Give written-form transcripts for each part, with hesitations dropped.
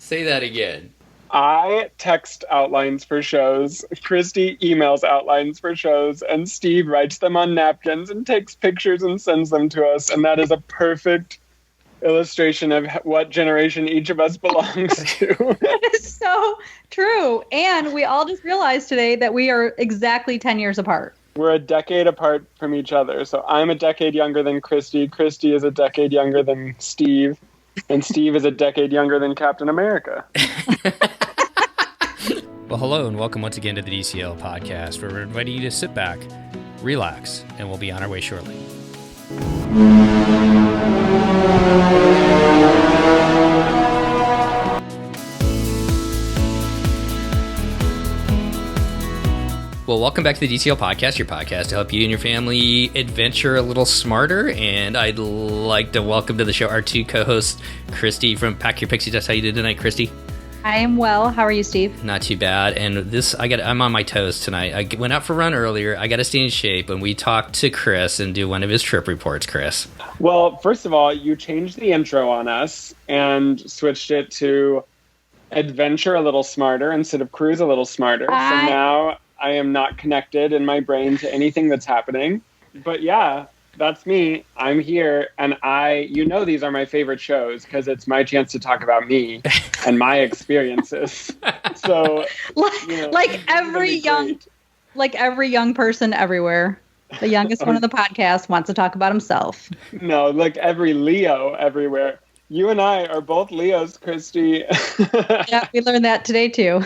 Say that again. I text outlines for shows, Christy emails outlines for shows, and Steve writes them on napkins and takes pictures and sends them to us. And that is a perfect illustration of what generation each of us belongs to. That is so true. And we all just realized today that we are exactly 10 years apart. We're a decade apart from each other. So I'm a decade younger than Christy. Christy is a decade younger than Steve. And Steve is a decade younger than Captain America. Well, hello and welcome once again to the DCL podcast, where we're inviting you to sit back, relax, and we'll be on our way shortly. Well, welcome back to the DCL podcast, your podcast to help you and your family adventure a little smarter. And I'd like to welcome to the show our two co-hosts, Christy from Pack Your Pixies. That's how you did tonight, Christy. I am well. How are you, Steve? Not too bad. And I'm on my toes tonight. I went out for a run earlier. I got to stay in shape, and we talked to Chris and do one of his trip reports. Chris. Well, first of all, you changed the intro on us and switched it to adventure a little smarter instead of cruise a little smarter. So now I am not connected in my brain to anything that's happening. But yeah, that's me. I'm here. And these are my favorite shows because it's my chance to talk about me and my experiences. So like every young person everywhere, the youngest one of the podcast wants to talk about himself. No, like every Leo everywhere. You and I are both Leos, Christy. Yeah, we learned that today too.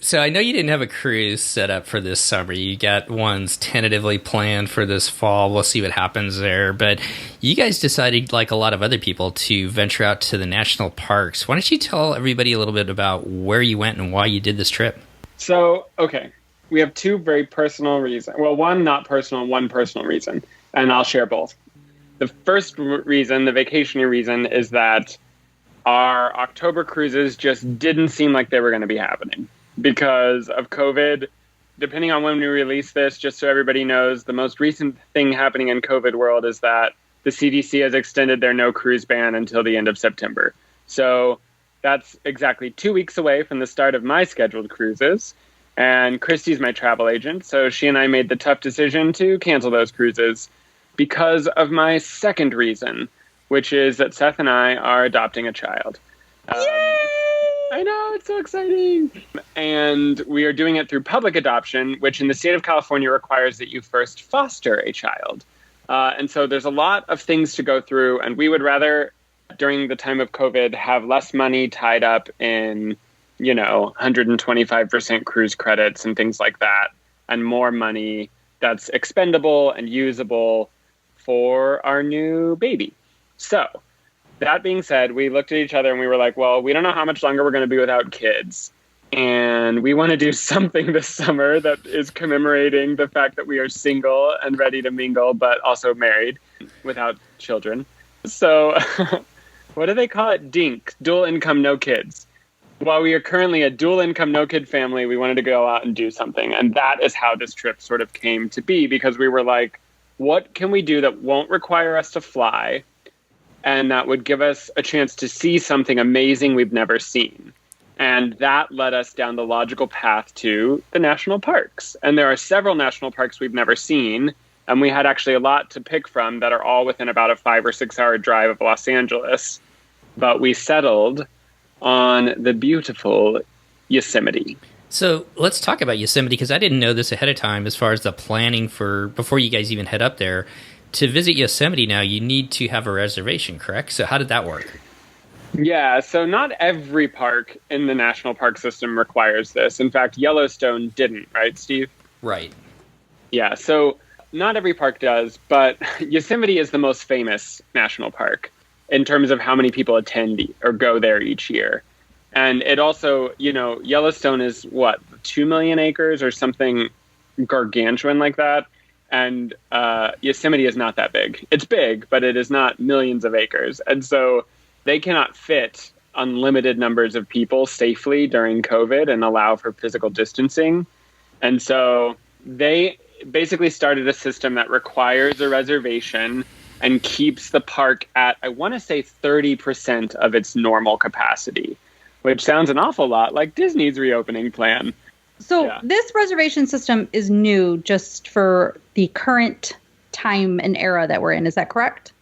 So I know you didn't have a cruise set up for this summer. You got ones tentatively planned for this fall. We'll see what happens there. But you guys decided, like a lot of other people, to venture out to the national parks. Why don't you tell everybody a little bit about where you went and why you did this trip? So, okay. We have two very personal reasons. Well, one not personal, one personal reason. And I'll share both. The first reason, the vacationing reason, is that our October cruises just didn't seem like they were going to be happening. Because of COVID, depending on when we release this, just so everybody knows, the most recent thing happening in COVID world is that the CDC has extended their no cruise ban until the end of September. So that's exactly 2 weeks away from the start of my scheduled cruises. And Christy's my travel agent, so she and I made the tough decision to cancel those cruises because of my second reason, which is that Seth and I are adopting a child. Yay! I know, it's so exciting. And we are doing it through public adoption, which in the state of California requires that you first foster a child. And so there's a lot of things to go through, and we would rather, during the time of COVID, have less money tied up in, 125% cruise credits and things like that, and more money that's expendable and usable for our new baby. So that being said, we looked at each other and we were like, well, we don't know how much longer we're going to be without kids. And we want to do something this summer that is commemorating the fact that we are single and ready to mingle, but also married without children. So what do they call it? DINK, dual income, no kids. While we are currently a dual income, no kid family, we wanted to go out and do something. And that is how this trip sort of came to be, because we were like, what can we do that won't require us to fly? And that would give us a chance to see something amazing we've never seen. And that led us down the logical path to the national parks. And there are several national parks we've never seen. And we had actually a lot to pick from that are all within about a 5 or 6 hour drive of Los Angeles. But we settled on the beautiful Yosemite. So let's talk about Yosemite, because I didn't know this ahead of time as far as the planning for before you guys even head up there. To visit Yosemite now, you need to have a reservation, correct? So how did that work? Yeah, so not every park in the national park system requires this. In fact, Yellowstone didn't, right, Steve? Right. Yeah, so not every park does, but Yosemite is the most famous national park in terms of how many people attend or go there each year. And it also, Yellowstone is 2 million acres or something gargantuan like that. And Yosemite is not that big. It's big, but it is not millions of acres. And so they cannot fit unlimited numbers of people safely during COVID and allow for physical distancing. And so they basically started a system that requires a reservation and keeps the park at, I want to say, 30% of its normal capacity. which sounds an awful lot like Disney's reopening plan. So Yeah. this reservation system is new just for the current time and era that we're in. Is that correct?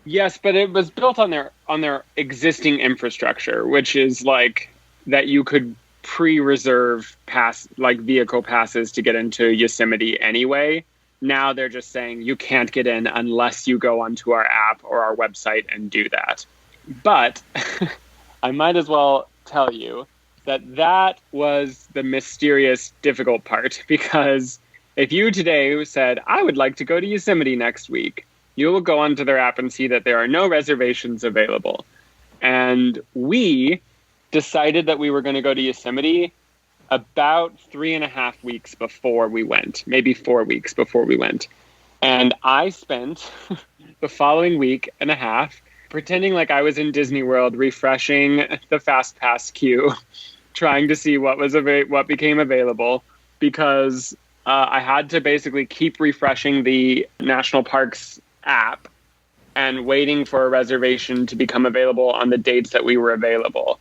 Yes, but it was built on their existing infrastructure, which is like that you could pre-reserve vehicle passes to get into Yosemite anyway. Now they're just saying you can't get in unless you go onto our app or our website and do that. But I might as well tell you that was the mysterious, difficult part, because if you today said, I would like to go to Yosemite next week, you will go onto their app and see that there are no reservations available. And we decided that we were going to go to Yosemite about 3.5 weeks before we went, maybe 4 weeks before we went. And I spent the following week and a half pretending like I was in Disney World, refreshing the Fast Pass queue, trying to see what became available, because I had to basically keep refreshing the National Parks app and waiting for a reservation to become available on the dates that we were available.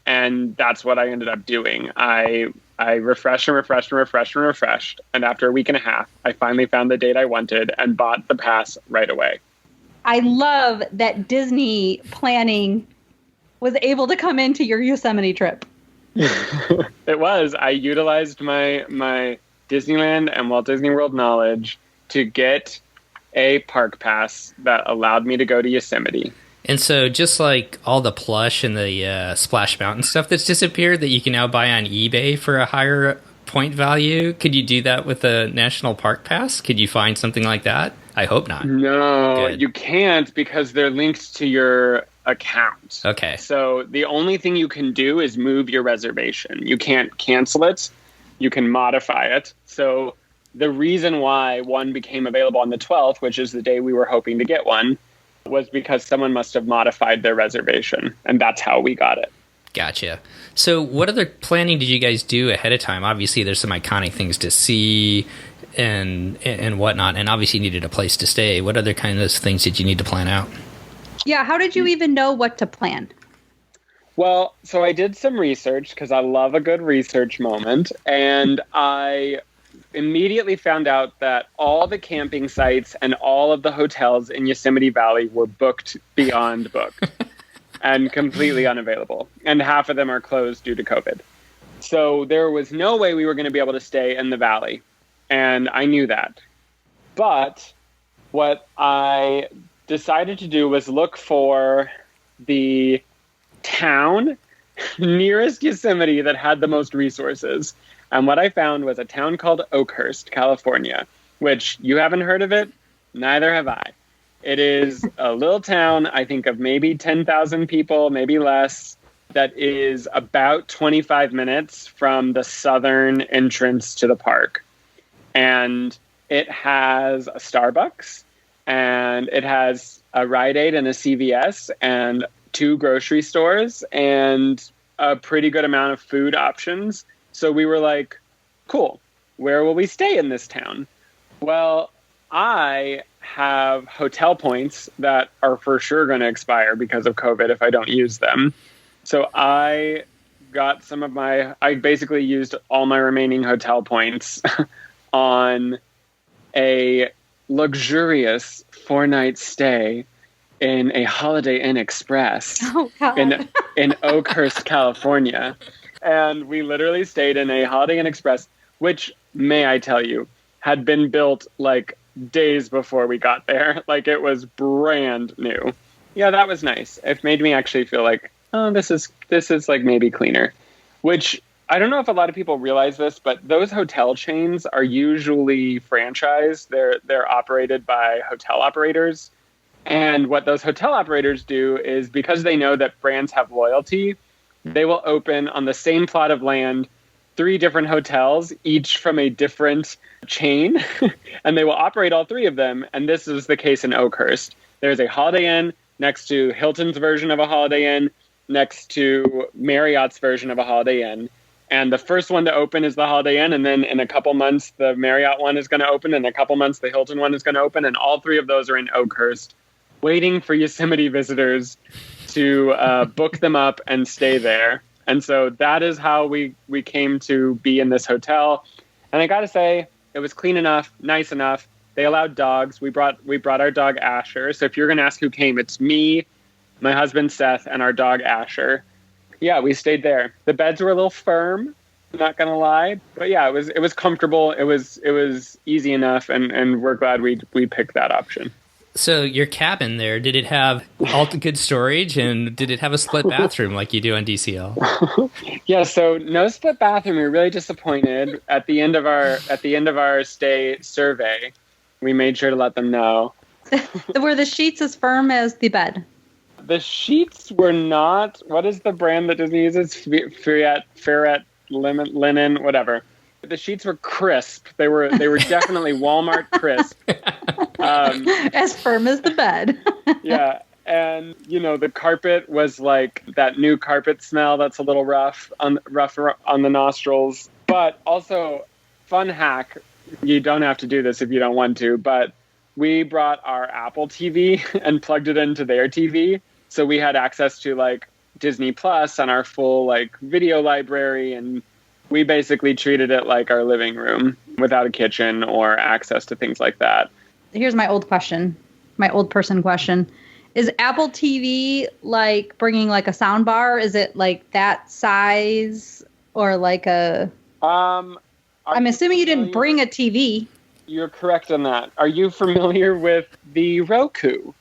And that's what I ended up doing. I refreshed and refreshed and refreshed and refreshed. And after a week and a half, I finally found the date I wanted and bought the pass right away. I love that Disney planning was able to come into your Yosemite trip. It was. I utilized my Disneyland and Walt Disney World knowledge to get a park pass that allowed me to go to Yosemite. And so just like all the plush and the Splash Mountain stuff that's disappeared that you can now buy on eBay for a higher point value, could you do that with a National Park Pass? Could you find something like that? I hope not. No, Good. You can't, because they're linked to your account. Okay. So the only thing you can do is move your reservation. You can't cancel it. You can modify it. So the reason why one became available on the 12th, which is the day we were hoping to get one, was because someone must have modified their reservation, and that's how we got it. Gotcha. So what other planning did you guys do ahead of time? Obviously, there's some iconic things to see and whatnot, and obviously you needed a place to stay. What other kind of things did you need to plan out? Yeah, how did you even know what to plan? Well, so I did some research because I love a good research moment, and I immediately found out that all the camping sites and all of the hotels in Yosemite Valley were booked beyond booked and completely unavailable. And half of them are closed due to COVID. So there was no way we were going to be able to stay in the valley. And I knew that. But what I decided to do was look for the town nearest Yosemite that had the most resources. And what I found was a town called Oakhurst, California, which you haven't heard of it. Neither have I. It is a little town, I think of maybe 10,000 people, maybe less, that is about 25 minutes from the southern entrance to the park. And it has a Starbucks, and it has a Rite Aid and a CVS, and 2 grocery stores, and a pretty good amount of food options. So we were like, cool, where will we stay in this town? Well, I have hotel points that are for sure going to expire because of COVID if I don't use them. So I got I basically used all my remaining hotel points on a luxurious 4-night stay in a Holiday Inn Express in Oakhurst, California. And we literally stayed in a Holiday Inn Express, which, may I tell you, had been built like days before we got there. Like, it was brand new. Yeah, that was nice. It made me actually feel like, oh, this is like maybe cleaner. Which, I don't know if a lot of people realize this, but those hotel chains are usually franchised. They're operated by hotel operators. And what those hotel operators do is, because they know that brands have loyalty, they will open on the same plot of land 3 different hotels, each from a different chain, and they will operate all 3 of them. And this is the case in Oakhurst. There's a Holiday Inn next to Hilton's version of a Holiday Inn, next to Marriott's version of a Holiday Inn. And the first one to open is the Holiday Inn, and then in a couple months, the Marriott one is going to open, and in a couple months, the Hilton one is going to open, and all 3 of those are in Oakhurst, waiting for Yosemite visitors to book them up and stay there. And so that is how we came to be in this hotel. And I got to say, it was clean enough, nice enough. They allowed dogs. We brought our dog Asher. So if you're going to ask who came, it's me, my husband Seth, and our dog Asher. Yeah, we stayed there. The beds were a little firm, not going to lie. But yeah, it was comfortable. It was easy enough. And we're glad we picked that option. So your cabin there, did it have all the good storage, and did it have a split bathroom like you do on DCL? Yeah, so no split bathroom. We were really disappointed. At the end of our stay survey, we made sure to let them know. Were the sheets as firm as the bed? The sheets were not. What is the brand that Disney uses? Ferret linen, whatever. The sheets were crisp. They were definitely Walmart crisp. As firm as the bed. Yeah. And, the carpet was like that new carpet smell that's a little rough on the nostrils. But also, fun hack, you don't have to do this if you don't want to, but we brought our Apple TV and plugged it into their TV. So we had access to like Disney Plus and our full like video library, and we basically treated it like our living room without a kitchen or access to things like that. Here's my old person question. Is Apple TV like bringing like a sound bar? Is it like that size or like a... I'm assuming you didn't bring a TV. You're correct on that. Are you familiar with the Roku?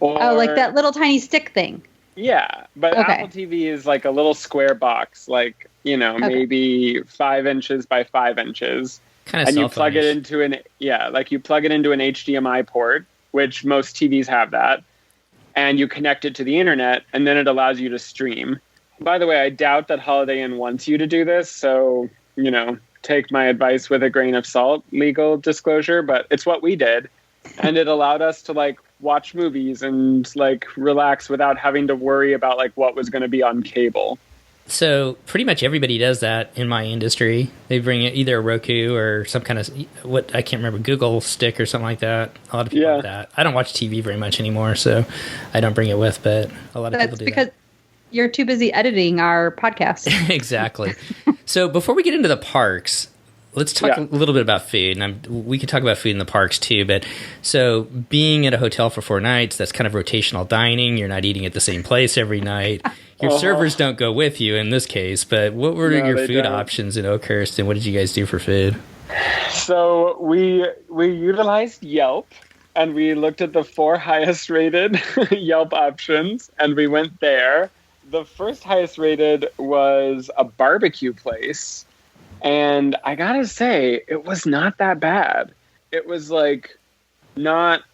Like that little tiny stick thing. Yeah, but okay. Apple TV is like a little square box, like, maybe 5 inches by 5 inches. Kind of, and you plug it into an HDMI port, which most TVs have that, and you connect it to the internet, and then it allows you to stream. By the way, I doubt that Holiday Inn wants you to do this, so, take my advice with a grain of salt, legal disclosure, but it's what we did. And it allowed us to like watch movies and like relax without having to worry about like what was going to be on cable. So pretty much everybody does that in my industry. They bring either a Roku or some kind of, what I can't remember, Google Stick or something like that. A lot of people have that. I don't watch TV very much anymore, so I don't bring it with, but a lot of people do that. That's because you're too busy editing our podcast. Exactly. So before we get into the parks, let's talk a little bit about food, and we can talk about food in the parks too. But so being at a hotel for 4 nights, that's kind of rotational dining. You're not eating at the same place every night. Your servers don't go with you in this case. But what were your food options in Oakhurst, and what did you guys do for food? So we utilized Yelp, and we looked at the 4 highest rated Yelp options, and we went there. The first highest rated was a barbecue place. And I gotta say, it was not that bad. It was like not...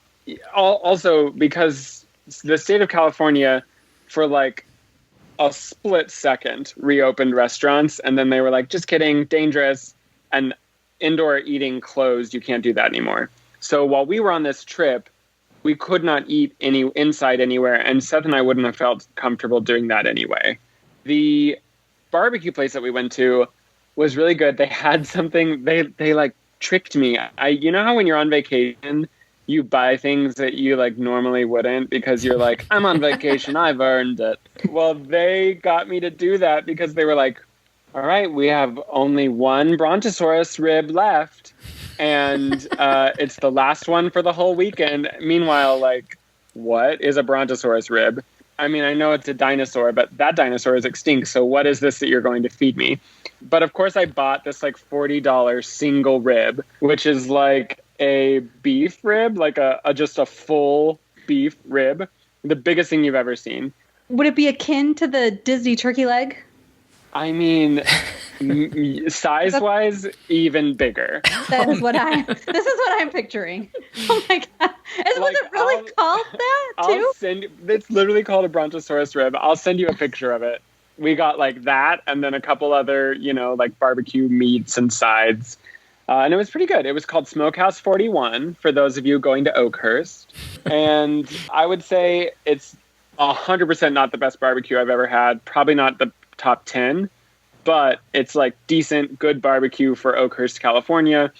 Also, because the state of California, for like a split second, reopened restaurants. And then they were like, just kidding, dangerous. And indoor eating closed. You can't do that anymore. So while we were on this trip, we could not eat inside anywhere. And Seth and I wouldn't have felt comfortable doing that anyway. The barbecue place that we went to was really good. They had something, they like tricked me. You know how when you're on vacation, you buy things that you like normally wouldn't because you're like, I'm on vacation, I've earned it. Well, they got me to do that because they were like, all right, we have only one Brontosaurus rib left, and it's the last one for the whole weekend. Meanwhile, like, what is a Brontosaurus rib? I mean, I know it's a dinosaur, but that dinosaur is extinct, so what is this that you're going to feed me? But of course I bought this like $40 single rib, which is like a beef rib, like just a full beef rib. The biggest thing you've ever seen. Would it be akin to the Disney turkey leg? I mean, size-wise, even bigger. This is what I'm picturing. Oh my God. Was it really called that too? It's literally called a Brontosaurus rib. I'll send you a picture of it. We got like that and then a couple other, like barbecue meats and sides. And it was pretty good. It was called Smokehouse 41 for those of you going to Oakhurst. And I would say it's 100% not the best barbecue I've ever had. Probably not the top 10, but it's like decent, good barbecue for Oakhurst, California.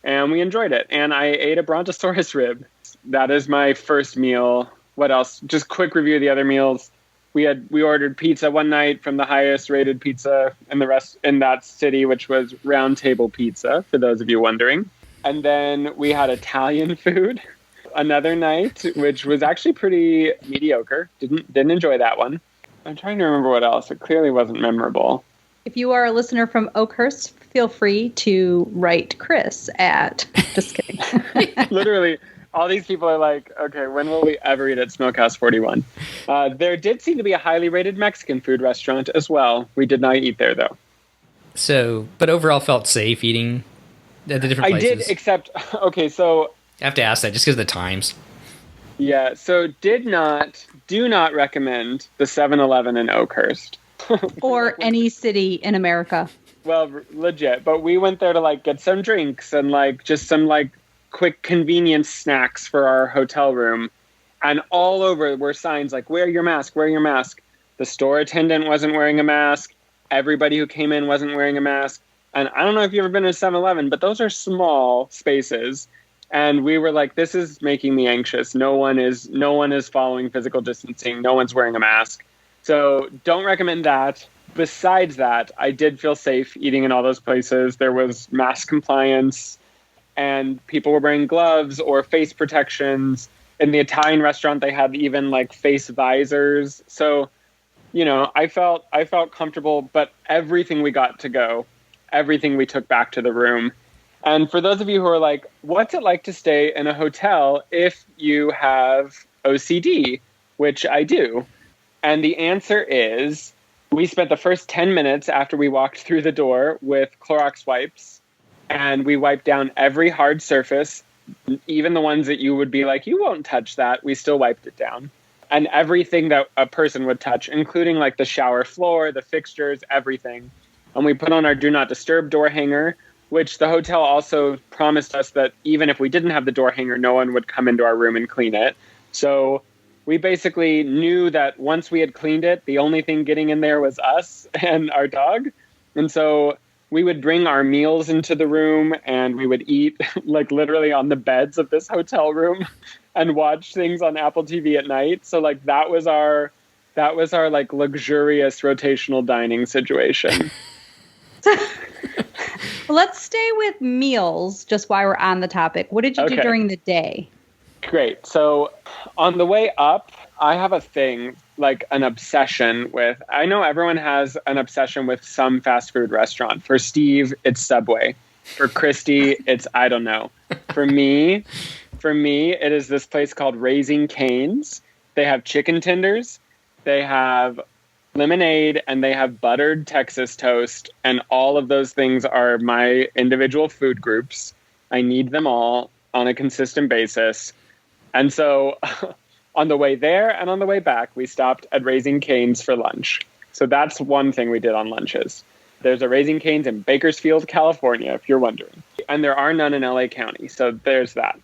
And we enjoyed it. And I ate a Brontosaurus rib. That is my first meal. What else? Just quick review of the other meals. We ordered pizza one night from the highest rated pizza in that city, which was Round Table Pizza, for those of you wondering. And then we had Italian food another night, which was actually pretty mediocre. Didn't enjoy that one. I'm trying to remember what else. It clearly wasn't memorable. If you are a listener from Oakhurst, feel free to write Chris at... Just kidding. Literally, all these people are like, okay, when will we ever eat at Smokehouse 41? There did seem to be a highly rated Mexican food restaurant as well. We did not eat there, though. So, but overall felt safe eating at the different places? I did, except... Okay, so... I have to ask that just because of the times. Yeah, so do not recommend the 7-Eleven in Oakhurst. Or any city in America. Well, legit. But we went there to like get some drinks and like just some like quick convenience snacks for our hotel room. And all over were signs like, wear your mask, wear your mask. The store attendant wasn't wearing a mask. Everybody who came in wasn't wearing a mask. And I don't know if you've ever been to 7-Eleven, but those are small spaces. And we were like, this is making me anxious. No one is following physical distancing. No one's wearing a mask. So don't recommend that. Besides that, I did feel safe eating in all those places. There was mask compliance and people were wearing gloves or face protections. In the Italian restaurant, they had even like face visors. So, you know, I felt comfortable, but everything we got to go, everything we took back to the room. And for those of you who are like, what's it like to stay in a hotel if you have OCD, which I do? And the answer is, we spent the first 10 minutes after we walked through the door with Clorox wipes, and we wiped down every hard surface, even the ones that you would be like, you won't touch that. We still wiped it down. And everything that a person would touch, including like the shower floor, the fixtures, everything. And we put on our do not disturb door hanger, which the hotel also promised us that even if we didn't have the door hanger, no one would come into our room and clean it. So we basically knew that once we had cleaned it, the only thing getting in there was us and our dog. And so we would bring our meals into the room and we would eat like literally on the beds of this hotel room and watch things on Apple TV at night. So like that was our like luxurious rotational dining situation. Let's stay with meals just while we're on the topic. What did you do during the day? Great. So on the way up, I have a thing, like an obsession with, I know everyone has an obsession with some fast food restaurant. For Steve, it's Subway. For Christy, it's, I don't know. For me, it is this place called Raising Cane's. They have chicken tenders, they have lemonade, and they have buttered Texas toast. And all of those things are my individual food groups. I need them all on a consistent basis. And so on the way there and on the way back, we stopped at Raising Cane's for lunch. So that's one thing we did on lunches. There's a Raising Cane's in Bakersfield, California, if you're wondering. And there are none in LA County. So there's that.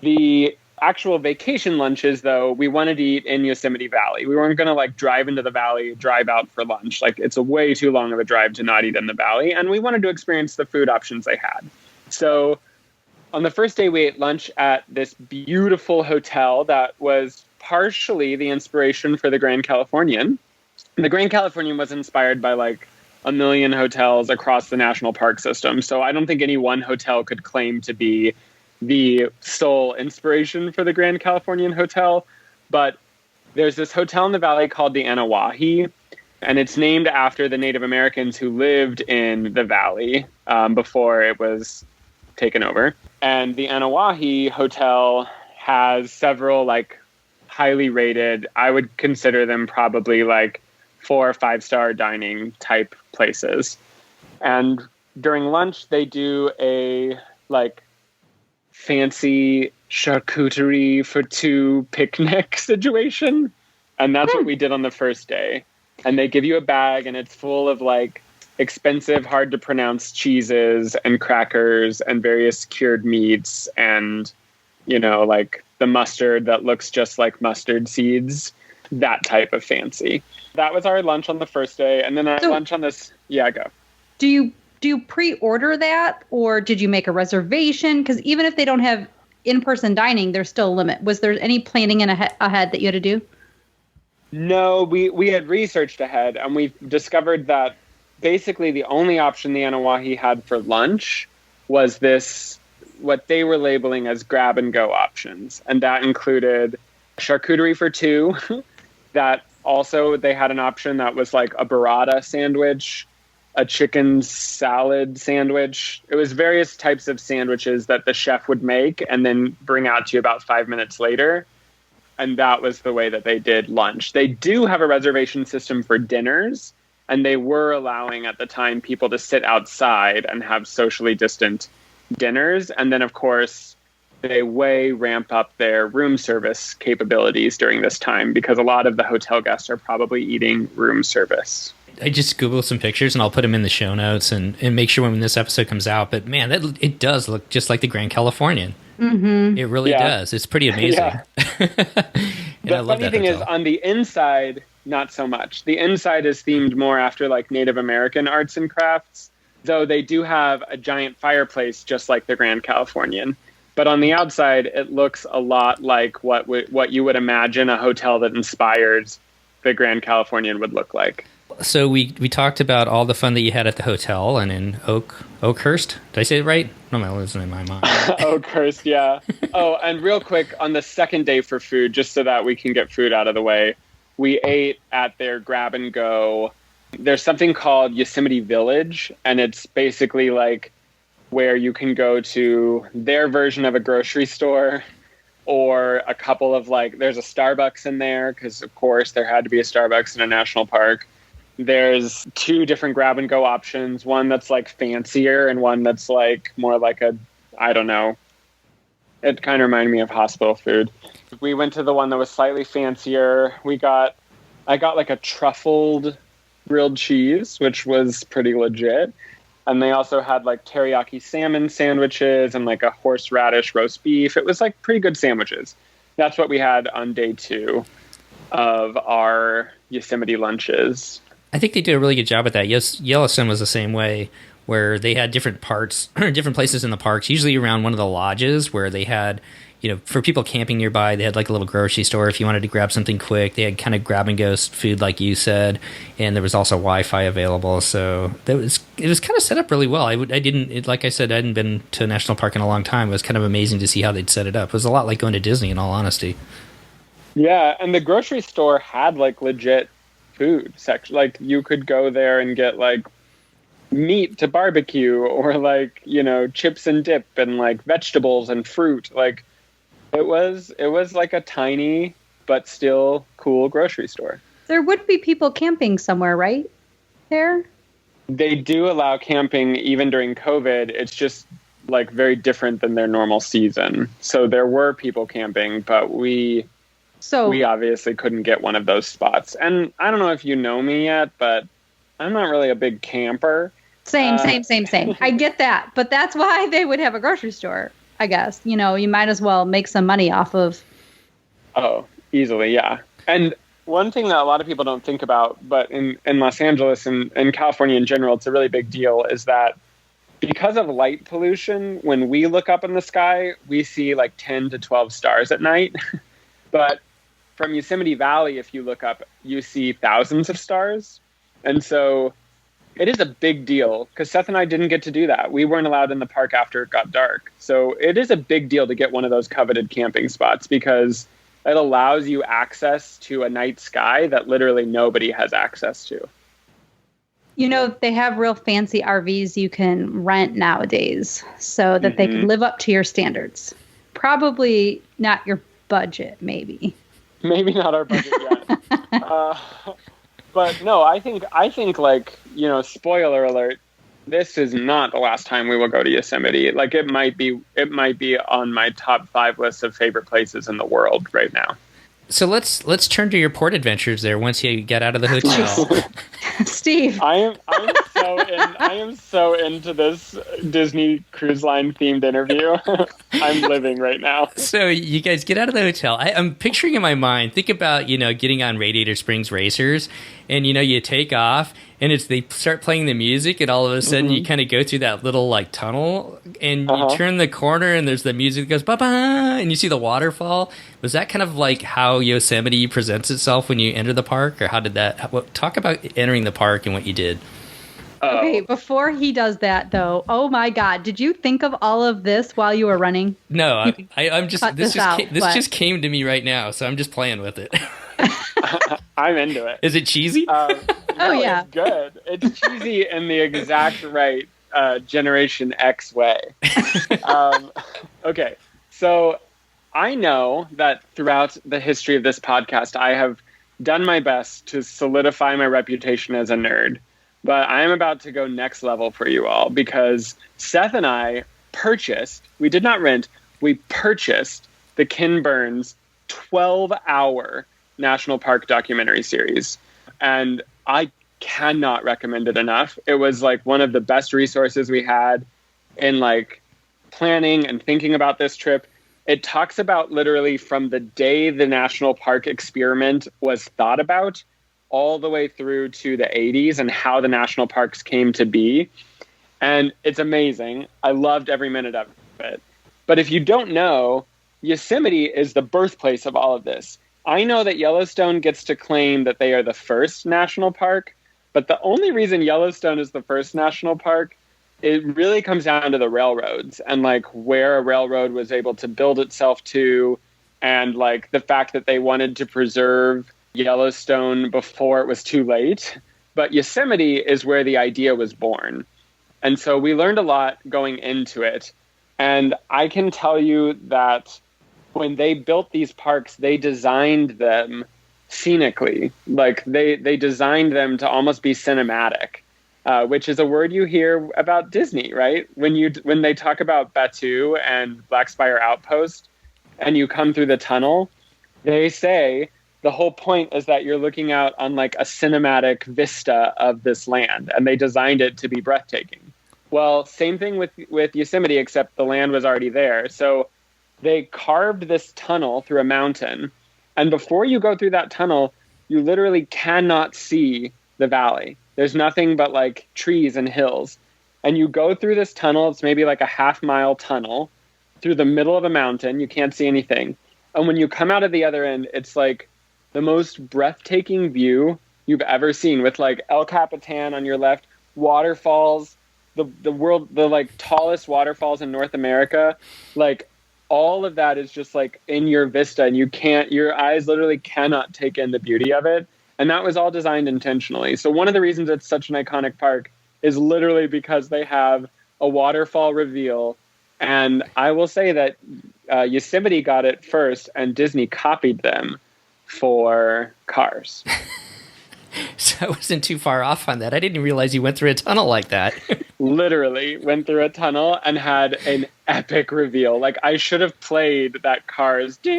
The actual vacation lunches, though, we wanted to eat in Yosemite Valley. We weren't going to like drive into the valley, drive out for lunch. Like it's a way too long of a drive to not eat in the valley. And we wanted to experience the food options they had. So on the first day, we ate lunch at this beautiful hotel that was partially the inspiration for the Grand Californian. The Grand Californian was inspired by like a million hotels across the national park system. So I don't think any one hotel could claim to be the sole inspiration for the Grand Californian Hotel. But there's this hotel in the valley called the Anawahi, and it's named after the Native Americans who lived in the valley before it was taken over. And the Anawahi Hotel has several like highly rated, I would consider them probably like 4 or 5-star dining type places. And during lunch, they do a like fancy charcuterie for 2 picnic situation. And that's what we did on the first day. And they give you a bag and it's full of like expensive, hard to pronounce cheeses and crackers and various cured meats and, you know, like the mustard that looks just like mustard seeds, that type of fancy. That was our lunch on the first day. And then our lunch on this, go. Do you pre-order that or did you make a reservation? Because even if they don't have in-person dining, there's still a limit. Was there any planning ahead that you had to do? No, we had researched ahead, and we discovered that basically the only option the Anawahi had for lunch was this, what they were labeling as grab-and-go options. And that included charcuterie for two. That also, they had an option that was like a burrata sandwich, a chicken salad sandwich. It was various types of sandwiches that the chef would make and then bring out to you about 5 minutes later. And that was the way that they did lunch. They do have a reservation system for dinners, and they were allowing at the time people to sit outside and have socially distant dinners. And then, of course, they ramp up their room service capabilities during this time because a lot of the hotel guests are probably eating room service. I just Googled some pictures and I'll put them in the show notes and make sure when this episode comes out. But man, it does look just like the Grand Californian. Mm-hmm. It really does. It's pretty amazing. Yeah. The funny thing is, on the inside, not so much. The inside is themed more after like Native American arts and crafts, though they do have a giant fireplace just like the Grand Californian. But on the outside, it looks a lot like what you would imagine a hotel that inspires the Grand Californian would look like. So we talked about all the fun that you had at the hotel and in Oakhurst. Did I say it right? No, my losing in my mind. Oakhurst, yeah. Oh, and real quick, on the second day for food, just so that we can get food out of the way, we ate at their grab and go. There's something called Yosemite Village, and it's basically like where you can go to their version of a grocery store or a couple of there's a Starbucks in there because, of course, there had to be a Starbucks in a national park. There's two different grab and go options, one that's like fancier and one that's like more like I don't know. It kind of reminded me of hospital food. We went to the one that was slightly fancier. I got like a truffled grilled cheese, which was pretty legit. And they also had like teriyaki salmon sandwiches and like a horseradish roast beef. It was like pretty good sandwiches. That's what we had on day 2 of our Yosemite lunches. I think they did a really good job at that. Yes, Yellowstone was the same way, where they had different parts, different places in the parks, usually around one of the lodges where they had, for people camping nearby, they had like a little grocery store if you wanted to grab something quick. They had kind of grab and go food, like you said, and there was also Wi-Fi available. So it was kind of set up really well. Like I said, I hadn't been to a national park in a long time. It was kind of amazing to see how they'd set it up. It was a lot like going to Disney, in all honesty. Yeah, and the grocery store had like legit food section. Like you could go there and get like meat to barbecue or like, chips and dip and like vegetables and fruit. Like it was like a tiny but still cool grocery store. There would be people camping somewhere, right? There? They do allow camping even during COVID. It's just like very different than their normal season. So there were people camping, but we obviously couldn't get one of those spots. And I don't know if you know me yet, but I'm not really a big camper. Same. I get that. But that's why they would have a grocery store, I guess. You might as well make some money off of. Oh, easily, yeah. And one thing that a lot of people don't think about, but in Los Angeles and California in general, it's a really big deal, is that because of light pollution, when we look up in the sky, we see like 10 to 12 stars at night. But from Yosemite Valley, if you look up, you see thousands of stars. And so it is a big deal because Seth and I didn't get to do that. We weren't allowed in the park after it got dark. So it is a big deal to get one of those coveted camping spots because it allows you access to a night sky that literally nobody has access to. They have real fancy RVs you can rent nowadays so that they can live up to your standards. Probably not your budget, maybe not our budget yet. But no, I think like, spoiler alert, this is not the last time we will go to Yosemite. Like it might be on my top 5 list of favorite places in the world right now. So let's turn to your port adventures there once you get out of the hotel. Steve. I am so into this Disney Cruise Line themed interview. I'm living right now. So you guys get out of the hotel. I'm picturing in my mind, think about, getting on Radiator Springs Racers, and, you take off, and they start playing the music, and all of a sudden you kind of go through that little, tunnel, and you turn the corner, and there's the music that goes, ba-ba, and you see the waterfall. Was that kind of like how Yosemite presents itself when you enter the park, or how did that... talk about entering the park and what you did. Okay, before he does that, though, oh my God, did you think of all of this while you were running? No, I'm just this just came to me right now, so I'm just playing with it. I'm into it. Is it cheesy? Oh yeah, it's good. It's cheesy in the exact right Generation X way. Okay, so I know that throughout the history of this podcast, I have done my best to solidify my reputation as a nerd. But I am about to go next level for you all because Seth and I we did not rent, we purchased the Ken Burns 12-hour National Park documentary series. And I cannot recommend it enough. It was one of the best resources we had in planning and thinking about this trip. It talks about literally from the day the National Park experiment was thought about all the way through to the 80s and how the national parks came to be. And it's amazing. I loved every minute of it. But if you don't know, Yosemite is the birthplace of all of this. I know that Yellowstone gets to claim that they are the first national park, but the only reason Yellowstone is the first national park, it really comes down to the railroads and where a railroad was able to build itself to, and the fact that they wanted to preserve Yellowstone before it was too late. But Yosemite is where the idea was born. And so we learned a lot going into it. And I can tell you that when they built these parks, they designed them scenically. They designed them to almost be cinematic, which is a word you hear about Disney, right? When they talk about Batuu and Black Spire Outpost and you come through the tunnel, they say the whole point is that you're looking out on a cinematic vista of this land, and they designed it to be breathtaking. Well, same thing with Yosemite, except the land was already there. So they carved this tunnel through a mountain, and before you go through that tunnel, you literally cannot see the valley. There's nothing but trees and hills. And you go through this tunnel, it's maybe a half-mile tunnel through the middle of a mountain. You can't see anything. And when you come out of the other end, it's the most breathtaking view you've ever seen, with El Capitan on your left, waterfalls, the tallest waterfalls in North America. All of that is just in your vista, and your eyes literally cannot take in the beauty of it. And that was all designed intentionally. So one of the reasons it's such an iconic park is literally because they have a waterfall reveal. And I will say that Yosemite got it first and Disney copied them for Cars. So I wasn't too far off on that. I didn't realize you went through a tunnel like that. Literally went through a tunnel and had an epic reveal. I should have played that Cars. So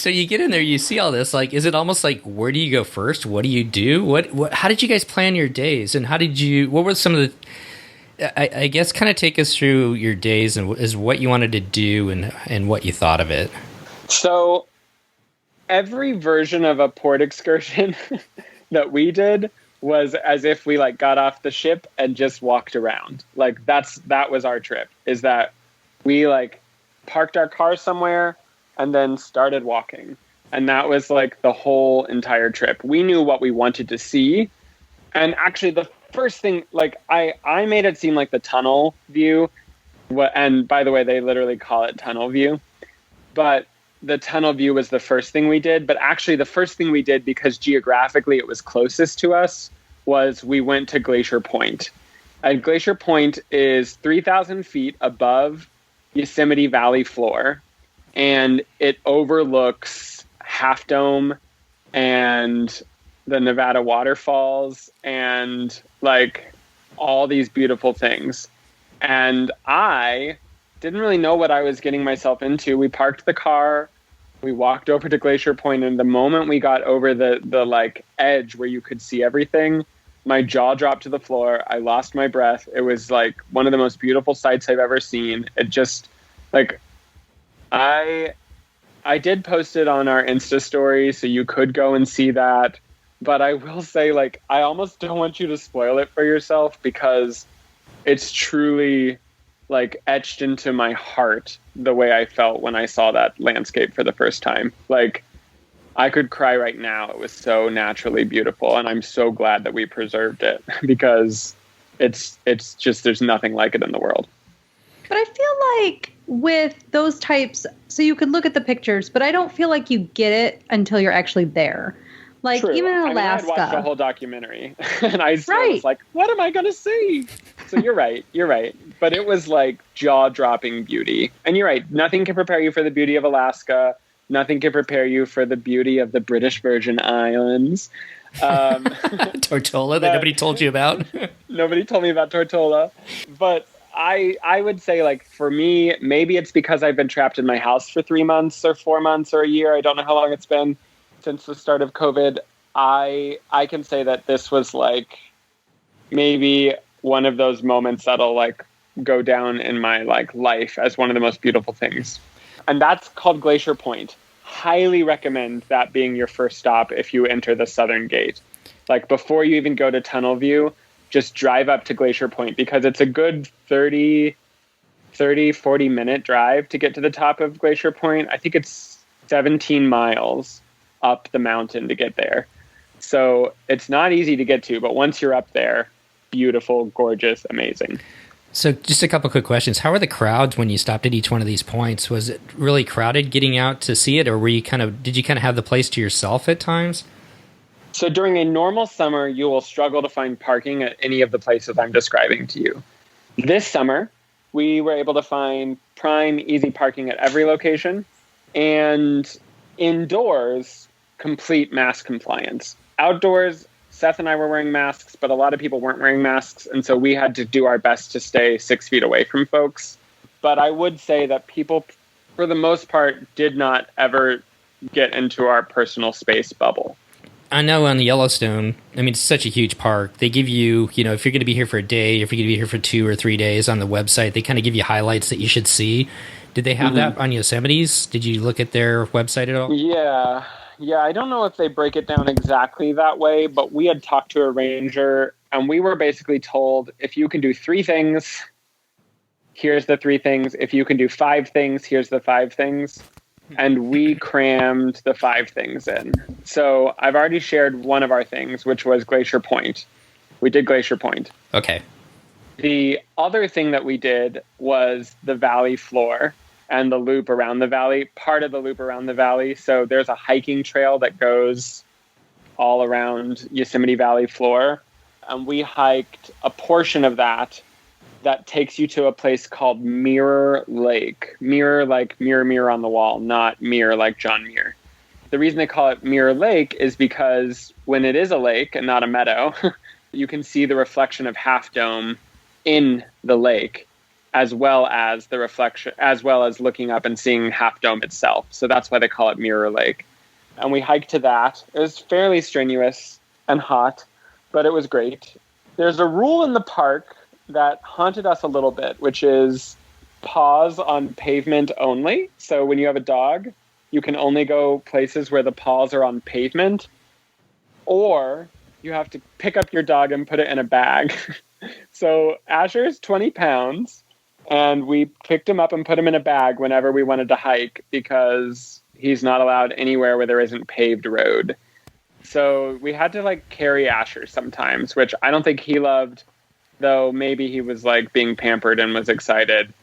you get in there, you see all this. Is it almost where do you go first? What do you do? What? How did you guys plan your days? And what were some of the... I guess kind of take us through your days and is what you wanted to do and what you thought of it. So every version of a port excursion that we did was as if we got off the ship and just walked around. That was our trip, is that we parked our car somewhere and then started walking. And that was the whole entire trip. We knew what we wanted to see. And actually the first thing, I made it seem like the tunnel view, and by the way, they literally call it tunnel view, but the tunnel view was the first thing we did. But actually the first thing we did, because geographically it was closest to us, was we went to Glacier Point. And Glacier Point is 3,000 feet above Yosemite Valley floor, and it overlooks Half Dome and the Nevada waterfalls and all these beautiful things. And I didn't really know what I was getting myself into. We parked the car, We walked over to Glacier Point, and the moment we got over the like edge where you could see everything, my jaw dropped to the floor. I lost my breath. It was like one of the most beautiful sights I've ever seen. It just like I did post it on our Insta story, so you could go and see that. But I will say, like, I almost don't want you to spoil it for yourself because it's truly like etched into my heart the way I felt when I saw that landscape for the first time. Like, I could cry right now. It was so naturally beautiful, and I'm so glad that we preserved it because it's just, there's nothing like it in the world. But I feel like with those types, so you could look at the pictures, but I don't feel like you get it until you're actually there. Like, true. Even in Alaska. I watched the whole documentary, and I was like, what am I going to see? So you're right. But it was like jaw-dropping beauty. And you're right, nothing can prepare you for the beauty of Alaska. Nothing can prepare you for the beauty of the British Virgin Islands. Tortola that nobody told you about. Nobody told me about Tortola. But I would say, like, for me, maybe it's because I've been trapped in my house for 3 months or 4 months or a year. I don't know how long it's been since the start of COVID. I can say that this was like maybe one of those moments that'll like go down in my like life as one of the most beautiful things. And that's called Glacier Point. Highly recommend that being your first stop if you enter the southern gate. Like, before you even go to Tunnel View, just drive up to Glacier Point because it's a good 40 minute drive to get to the top of Glacier Point. I think it's 17 miles up the mountain to get there. So it's not easy to get to, but once you're up there, beautiful, gorgeous, amazing. So just a couple quick questions. How were the crowds when you stopped at each one of these points? Was it really crowded getting out to see it, or did you kind of have the place to yourself at times? So during a normal summer, you will struggle to find parking at any of the places I'm describing to you. This summer, we were able to find prime, easy parking at every location, and indoors, complete mask compliance. Outdoors, Seth and I were wearing masks, but a lot of people weren't wearing masks, and so we had to do our best to stay 6 feet away from folks. But I would say that people, for the most part, did not ever get into our personal space bubble. I know on the Yellowstone, I mean, it's such a huge park. They give you, if you're going to be here for a day, if you're going to be here for 2 or 3 days on the website, they kind of give you highlights that you should see. Did they have that on Yosemite's? Did you look at their website at all? Yeah, I don't know if they break it down exactly that way, but we had talked to a ranger, and we were basically told, if you can do 3 things, here's the 3 things. If you can do 5 things, here's the 5 things. And we crammed the 5 things in. So I've already shared one of our things, which was Glacier Point. We did Glacier Point. Okay. The other thing that we did was the valley floor and the loop around the valley, part of the loop around the valley. So there's a hiking trail that goes all around Yosemite Valley floor. And we hiked a portion of that takes you to a place called Mirror Lake. Mirror like mirror on the wall, not mirror like John Muir. The reason they call it Mirror Lake is because when it is a lake and not a meadow, you can see the reflection of Half Dome in the lake, as well as the reflection, as well as looking up and seeing Half Dome itself. So that's why they call it Mirror Lake. And we hiked to that. It was fairly strenuous and hot, but it was great. There's a rule in the park that haunted us a little bit, which is paws on pavement only. So when you have a dog, you can only go places where the paws are on pavement, or you have to pick up your dog and put it in a bag. So Asher's 20 pounds, and we picked him up and put him in a bag whenever we wanted to hike because he's not allowed anywhere where there isn't paved road. So we had to like carry Asher sometimes, which I don't think he loved, though maybe he was like being pampered and was excited.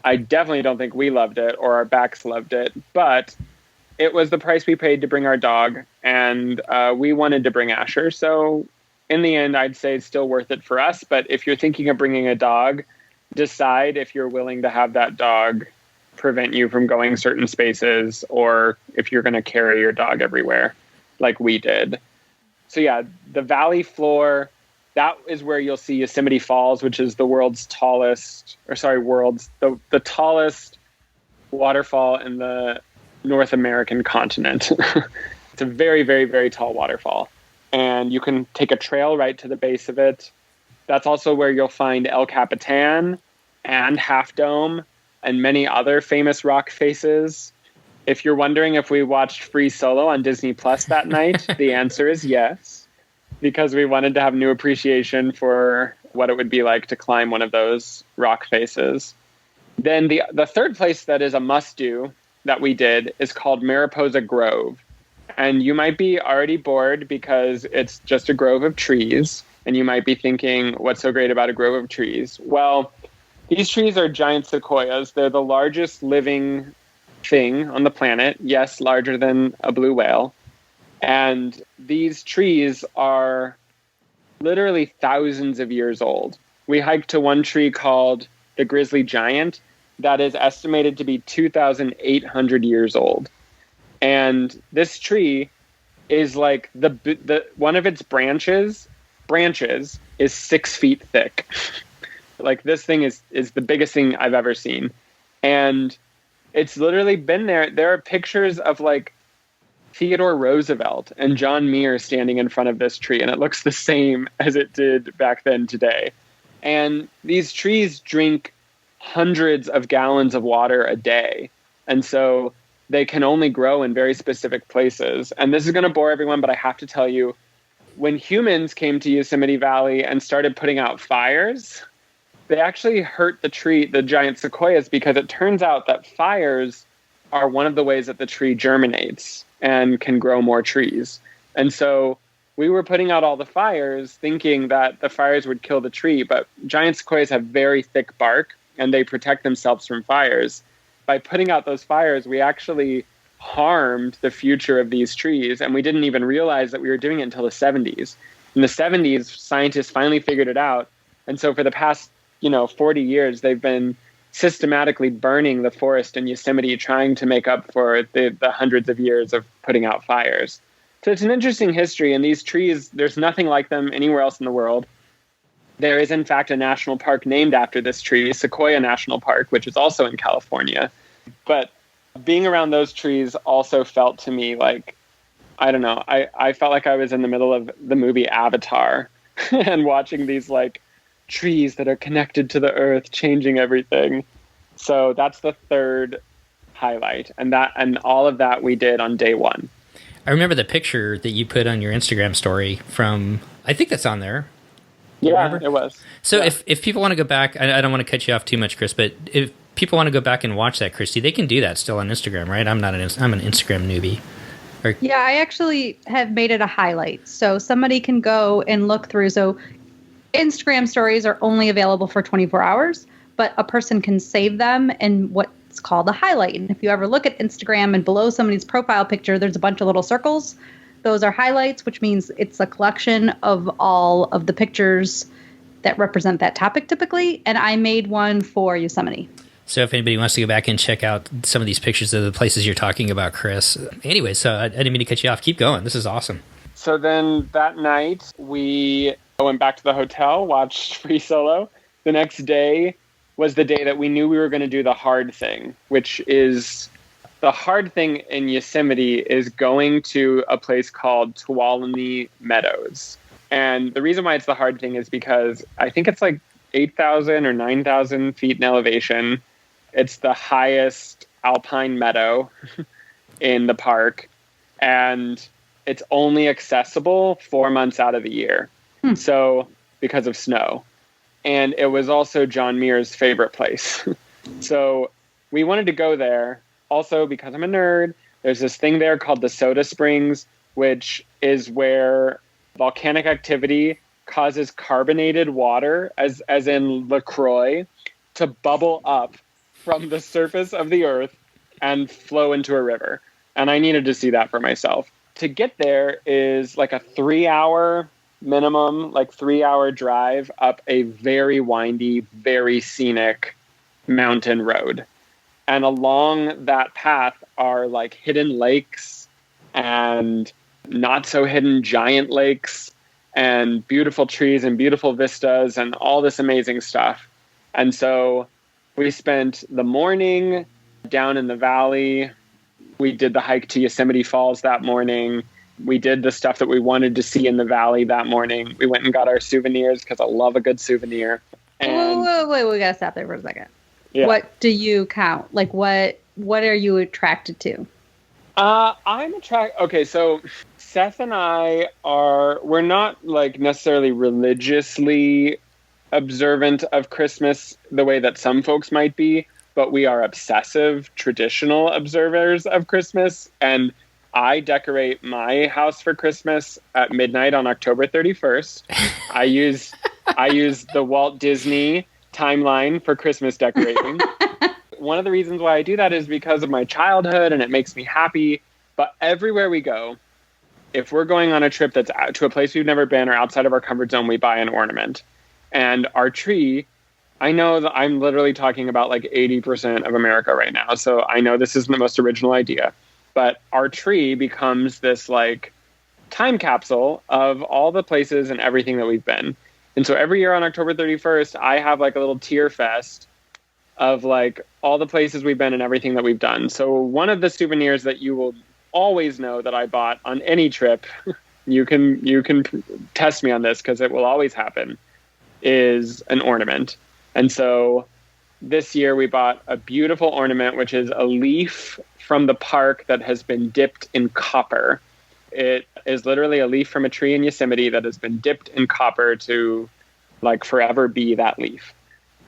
I definitely don't think we loved it or our backs loved it, but it was the price we paid to bring our dog, and we wanted to bring Asher. So in the end, I'd say it's still worth it for us. But if you're thinking of bringing a dog, decide if you're willing to have that dog prevent you from going certain spaces, or if you're going to carry your dog everywhere like we did. So yeah, the valley floor, that is where you'll see Yosemite Falls, which is the tallest waterfall in the North American continent. It's a very, very, very tall waterfall. And you can take a trail right to the base of it. That's also where you'll find El Capitan and Half Dome and many other famous rock faces. If you're wondering if we watched Free Solo on Disney Plus that night, the answer is yes, because we wanted to have new appreciation for what it would be like to climb one of those rock faces. Then the third place that is a must-do that we did is called Mariposa Grove. And you might be already bored because it's just a grove of trees. And you might be thinking, what's so great about a grove of trees? Well, these trees are giant sequoias. They're the largest living thing on the planet. Yes, larger than a blue whale. And these trees are literally thousands of years old. We hiked to one tree called the Grizzly Giant that is estimated to be 2,800 years old. And this tree is like the one of its branches is 6 feet thick. Like this thing is the biggest thing I've ever seen. And it's literally been there. There are pictures of like Theodore Roosevelt and John Muir standing in front of this tree, and it looks the same as it did back then today. And these trees drink hundreds of gallons of water a day. And so they can only grow in very specific places. And this is going to bore everyone, but I have to tell you, when humans came to Yosemite Valley and started putting out fires, they actually hurt the giant sequoias, because it turns out that fires are one of the ways that the tree germinates and can grow more trees. And so we were putting out all the fires thinking that the fires would kill the tree, but giant sequoias have very thick bark and they protect themselves from fires. By putting out those fires, we actually harmed the future of these trees, and we didn't even realize that we were doing it until the 70s. In the 70s, scientists finally figured it out, and so for the past 40 years, they've been systematically burning the forest in Yosemite, trying to make up for the hundreds of years of putting out fires. So it's an interesting history, and these trees, there's nothing like them anywhere else in the world. There is, in fact, a national park named after this tree, Sequoia National Park, which is also in California. But being around those trees also felt to me like, I don't know, I felt like I was in the middle of the movie Avatar and watching these like trees that are connected to the earth, changing everything. So that's the third highlight. And all of that we did on day one. I remember the picture that you put on your Instagram story from, I think that's on there. Yeah, it was. So yeah. if people want to go back, I don't want to cut you off too much, Chris, but if people want to go back and watch that, Christy, they can do that still on Instagram, right? I'm an Instagram newbie. Yeah, I actually have made it a highlight. So somebody can go and look through. So Instagram stories are only available for 24 hours, but a person can save them in what's called a highlight. And if you ever look at Instagram and below somebody's profile picture, there's a bunch of little circles. Those are highlights, which means it's a collection of all of the pictures that represent that topic typically. And I made one for Yosemite. So if anybody wants to go back and check out some of these pictures of the places you're talking about, Chris. Anyway, so I didn't mean to cut you off. Keep going. This is awesome. So then that night, we went back to the hotel, watched Free Solo. The next day was the day that we knew we were going to do the hard thing, which is the hard thing in Yosemite is going to a place called Tuolumne Meadows. And the reason why it's the hard thing is because I think it's like 8,000 or 9,000 feet in elevation. It's the highest alpine meadow in the park. And it's only accessible 4 months out of the year. So because of snow. And it was also John Muir's favorite place. So we wanted to go there. Also, because I'm a nerd, there's this thing there called the Soda Springs, which is where volcanic activity causes carbonated water, as in LaCroix, to bubble up from the surface of the earth and flow into a river. And I needed to see that for myself. To get there is like a 3-hour minimum, like 3-hour drive up a very windy, very scenic mountain road. And along that path are like hidden lakes and not so hidden giant lakes and beautiful trees and beautiful vistas and all this amazing stuff. And so we spent the morning down in the valley. We did the hike to Yosemite Falls that morning. We did the stuff that we wanted to see in the valley that morning. We went and got our souvenirs because I love a good souvenir. And wait, we gotta stop there for a second. Yeah. What do you count? Like, what are you attracted to? I'm attracted. Okay, so Seth and I we're not like necessarily religiously observant of Christmas the way that some folks might be, but we are obsessive traditional observers of Christmas. And I decorate my house for Christmas at midnight on October 31st. I use the Walt Disney timeline for Christmas decorating. One of the reasons why I do that is because of my childhood, and it makes me happy. But everywhere we go, if we're going on a trip that's out to a place we've never been or outside of our comfort zone, we buy an ornament. And our tree, I know that I'm literally talking about like 80% of America right now. So I know this isn't the most original idea, but our tree becomes this like time capsule of all the places and everything that we've been. And so every year on October 31st, I have like a little tear fest of like all the places we've been and everything that we've done. So one of the souvenirs that you will always know that I bought on any trip, you can test me on this because it will always happen, is an ornament. And so this year we bought a beautiful ornament, which is a leaf from the park that has been dipped in copper. It is literally a leaf from a tree in Yosemite that has been dipped in copper to like forever be that leaf.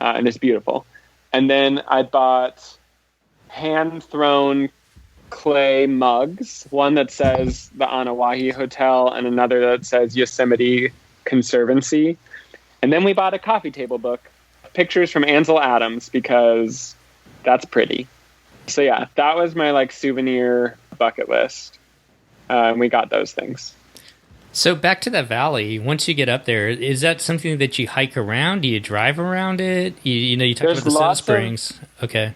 And it's beautiful. And then I bought hand-thrown clay mugs, one that says the Anawahi Hotel and another that says Yosemite Conservancy. And then we bought a coffee table book, pictures from Ansel Adams, because that's pretty. So yeah, that was my like souvenir bucket list. And we got those things. So back to that valley, once you get up there, is that something that you hike around? Do you drive around it? You talked about the Soda Springs. Okay.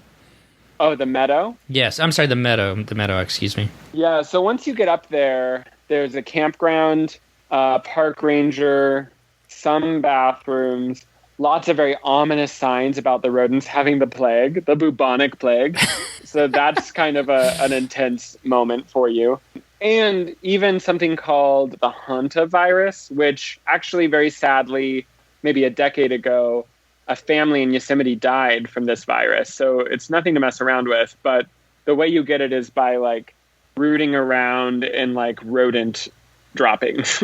Oh, the meadow? Yes, I'm sorry, the meadow, excuse me. Yeah, so once you get up there, there's a campground, park ranger, some bathrooms, lots of very ominous signs about the rodents having the plague, the bubonic plague. So that's kind of an intense moment for you. And even something called the hantavirus, which actually very sadly, maybe a decade ago, a family in Yosemite died from this virus. So it's nothing to mess around with. But the way you get it is by like rooting around in like rodent droppings,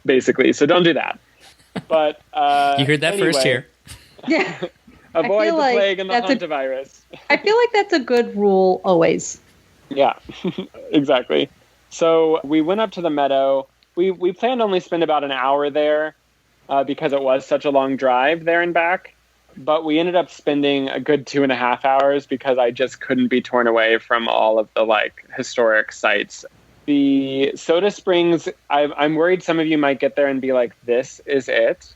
basically. So don't do that. But you heard that anyway, first here. Yeah. Avoid the plague and the hantavirus. I feel like that's a good rule always. Yeah, exactly. So we went up to the meadow. We planned to only spend about an hour there because it was such a long drive there and back. But we ended up spending a good 2.5 hours because I just couldn't be torn away from all of the like historic sites. The Soda Springs, I'm worried some of you might get there and be like, this is it.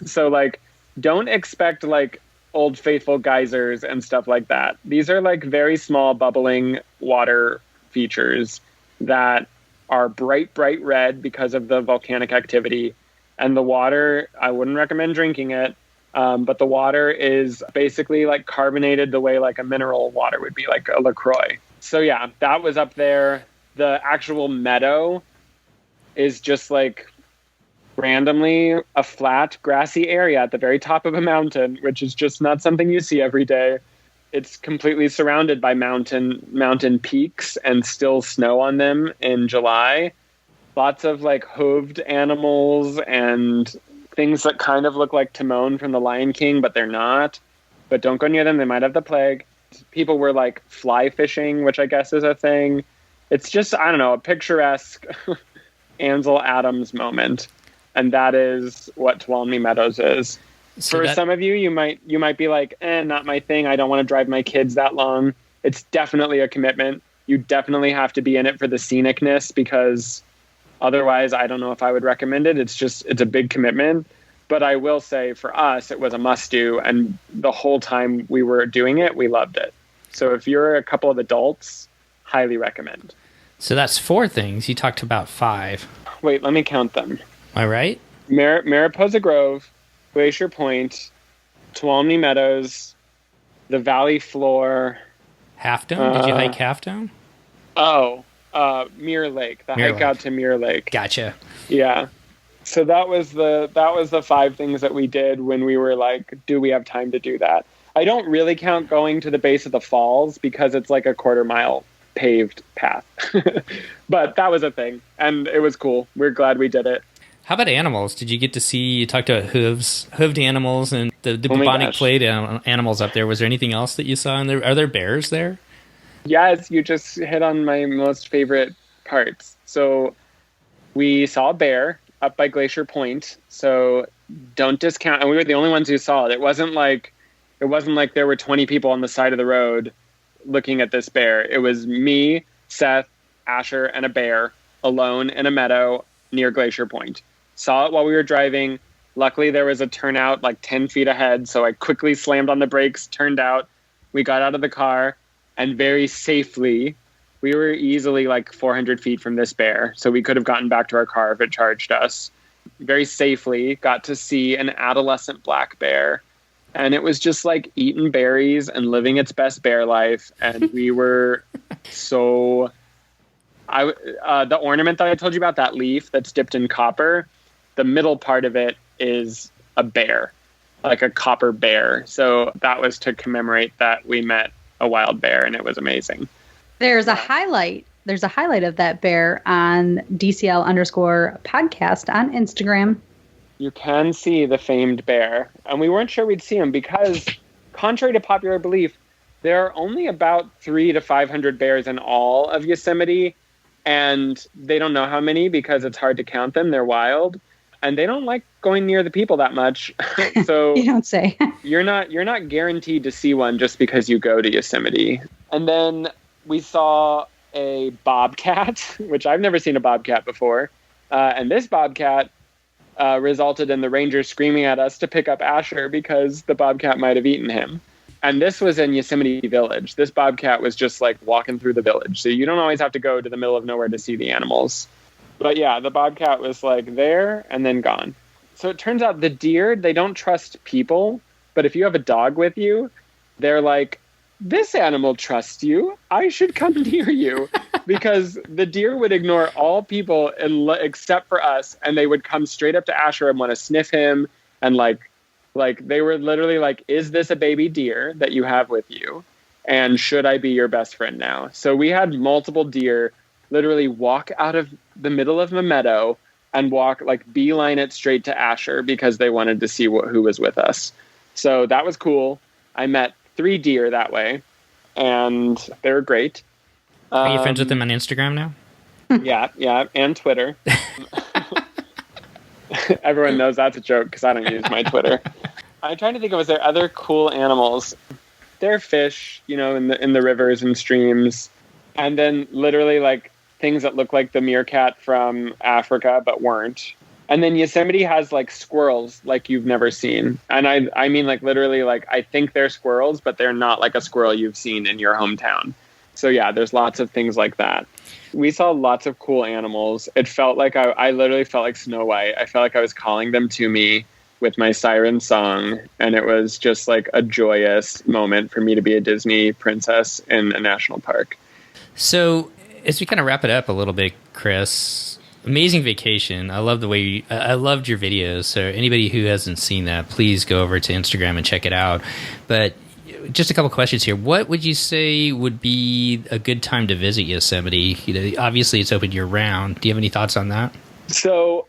So like, don't expect like Old Faithful geysers and stuff like that. These are like very small bubbling water features that are bright, bright red because of the volcanic activity. And the water, I wouldn't recommend drinking it. But the water is basically like carbonated the way like a mineral water would be, like a LaCroix. So yeah, that was up there. The actual meadow is just like randomly a flat, grassy area at the very top of a mountain, which is just not something you see every day. It's completely surrounded by mountain peaks and still snow on them in July. Lots of like hooved animals and things that kind of look like Timon from The Lion King, but they're not. But don't go near them. They might have the plague. People were like fly fishing, which I guess is a thing. It's just, I don't know, a picturesque Ansel Adams moment. And that is what Tuolumne Meadows is. So for some of you, you might be like, not my thing. I don't want to drive my kids that long. It's definitely a commitment. You definitely have to be in it for the scenicness because otherwise, I don't know if I would recommend it. It's a big commitment. But I will say for us, it was a must do. And the whole time we were doing it, we loved it. So if you're a couple of adults, highly recommend. So that's 4 things. You talked about 5. Wait, let me count them. Am I right? Mariposa Grove, Glacier Point, Tuolumne Meadows, the Valley Floor. Half Dome? Did you hike Half Dome? Mirror Lake, the Mirror hike Lake. out to Mirror Lake. Gotcha. Yeah. So that was the 5 things that we did when we were like, do we have time to do that? I don't really count going to the base of the falls because it's like a 1/4 mile paved path. But that was a thing, and it was cool. We're glad we did it. How about animals? Did you get to see, you talked about hooved animals and the bubonic plague animals up there. Was there anything else that you saw in there? Are there bears there? Yes, you just hit on my most favorite parts. So we saw a bear up by Glacier Point. So don't discount. And we were the only ones who saw it. It wasn't like there were 20 people on the side of the road looking at this bear. It was me, Seth, Asher, and a bear alone in a meadow near Glacier Point. Saw it while we were driving. Luckily, there was a turnout like 10 feet ahead. So I quickly slammed on the brakes, turned out. We got out of the car, and very safely, we were easily like 400 feet from this bear. So we could have gotten back to our car if it charged us. Very safely got to see an adolescent black bear. And it was just like eating berries and living its best bear life. And we were so... the ornament that I told you about, that leaf that's dipped in copper, the middle part of it is a bear, like a copper bear. So that was to commemorate that we met a wild bear, and it was amazing. There's a highlight. There's a highlight of that bear on DCL_podcast on Instagram. You can see the famed bear, and we weren't sure we'd see him because, contrary to popular belief, there are only about 300 to 500 bears in all of Yosemite, and they don't know how many because it's hard to count them. They're wild, and they don't like going near the people that much. So you don't say. you're not guaranteed to see one just because you go to Yosemite. And then we saw a bobcat, which I've never seen a bobcat before, and this bobcat resulted in the ranger screaming at us to pick up Asher because the bobcat might have eaten him. And this was in Yosemite Village. This bobcat was just like walking through the village. So you don't always have to go to the middle of nowhere to see the animals. But yeah, the bobcat was like there and then gone. So it turns out the deer, they don't trust people. But if you have a dog with you, they're like, this animal trusts you. I should come near you. Because the deer would ignore all people except for us. And they would come straight up to Asher and want to sniff him. And like they were literally like, is this a baby deer that you have with you? And should I be your best friend now? So we had multiple deer literally walk out of the middle of the meadow and walk, like beeline it straight to Asher because they wanted to see who was with us. So that was cool. I met 3 deer that way, and they were great. Are you friends with them on Instagram now? Yeah, and Twitter. Everyone knows that's a joke because I don't use my Twitter. I'm trying to think of, was there other cool animals? There are fish, in the rivers and streams. And then literally like things that look like the meerkat from Africa, but weren't. And then Yosemite has like squirrels like you've never seen. And I mean like literally like I think they're squirrels, but they're not like a squirrel you've seen in your hometown. So yeah, there's lots of things like that. We saw lots of cool animals. It felt like I literally felt like Snow White. I felt like I was calling them to me with my siren song. And it was just like a joyous moment for me to be a Disney princess in a national park. So as we kind of wrap it up a little bit, Chris, amazing vacation. I love the way I loved your videos. So anybody who hasn't seen that, please go over to Instagram and check it out. But just a couple questions here. What would you say would be a good time to visit Yosemite? Obviously it's open year round. Do you have any thoughts on that? So